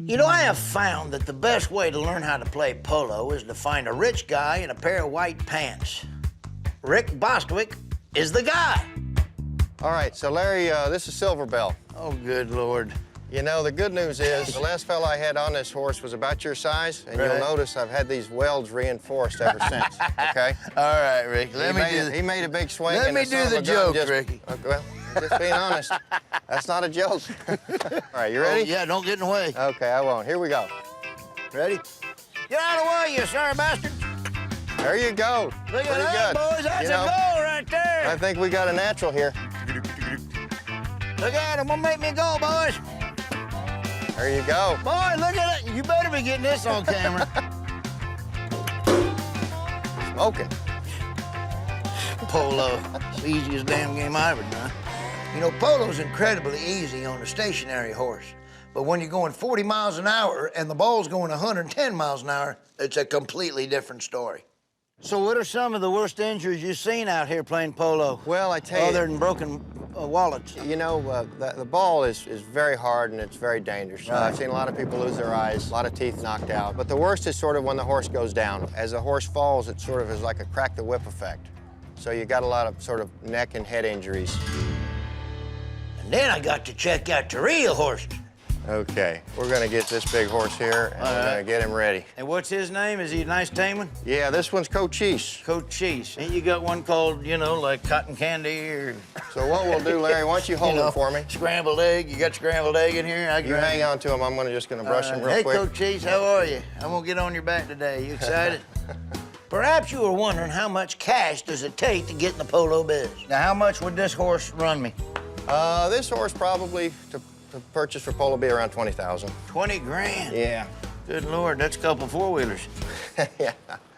You know, I have found that the best way to learn how to play polo is to find a rich guy in a pair of white pants. Rick Bostwick is the guy. All right, so Larry, this is Silver Bell. Oh, good Lord. You know, the good news is the last fella I had on this horse was about your size, and Right. you'll notice I've had these welds reinforced ever since, okay? All right, Rick, He made a big swing. Let and me son do of the a gun joke, just, Ricky. Well, just being honest, that's not a joke. All right, you ready? Oh, yeah, don't get in the way. Okay, I won't. Here we go. Ready? Get out of the way, you sorry bastard. There you go. Look Pretty at that, good. boys. That's You know, a goal right there. I think we got a natural here. Look at him. Gonna make me go, boys. There you go. Boy, look at it. You better be getting this on camera. Smoking. Polo. It's the easiest damn game I ever done. You know, polo's incredibly easy on a stationary horse. But when you're going 40 miles an hour and the ball's going 110 miles an hour, it's a completely different story. So what are some of the worst injuries you've seen out here playing polo? Well, I tell you. Other than broken wallets. You know, the ball is very hard and it's very dangerous. Right. I've seen a lot of people lose their eyes, a lot of teeth knocked out. But the worst is sort of when the horse goes down. As the horse falls, it sort of is like a crack the whip effect. So you got a lot of sort of neck and head injuries. And then I got to check out the real horses. Okay, we're gonna get this big horse here and we're gonna get him ready. And what's his name? Is he a nice tame one? Yeah, this one's Cochise. Cochise. Ain't you got one called, you know, like cotton candy or... So what we'll do, Larry, why don't you hold him for me? Scrambled egg. You got scrambled egg in here? You hang on to him. I'm just gonna brush him real hey, quick. Cochise, how are you? I'm gonna get on your back today. You excited? Perhaps you were wondering how much cash does it take to get in the polo biz. Now, how much would this horse run me? This horse probably to purchase for polo be around 20,000. 20 grand? Yeah. Good Lord, that's a couple four-wheelers. Yeah.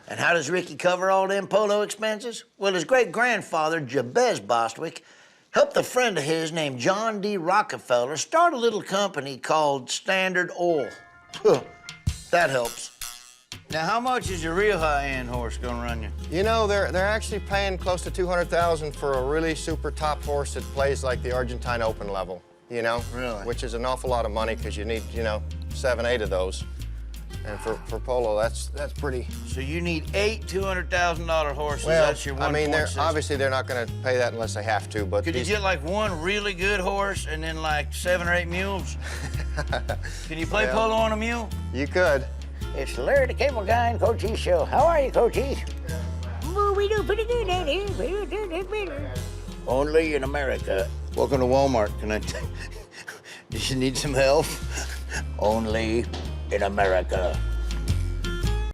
And how does Ricky cover all them polo expenses? Well, his great-grandfather, Jabez Bostwick, helped a friend of his named John D. Rockefeller start a little company called Standard Oil. That helps. Now, how much is your real high-end horse gonna run you? You know, they're actually paying close to 200,000 for a really super top horse that plays like the Argentine Open level, you know? Really? Which is an awful lot of money because you need, you know, 7, 8 of those. And for polo, that's pretty. So you need 8 $200,000 horses. Well, That's your 1.6. I mean, obviously they're not going to pay that unless they have to, but Could you get like one really good horse and then like 7 or 8 mules? Can you play polo on a mule? You could. It's Larry the Cable Guy and Cochise Show. How are you, Cochise? Oh, we do pretty good out here. We do better. Only in America. Welcome to Walmart. Can I? Do you need some help? Only in America.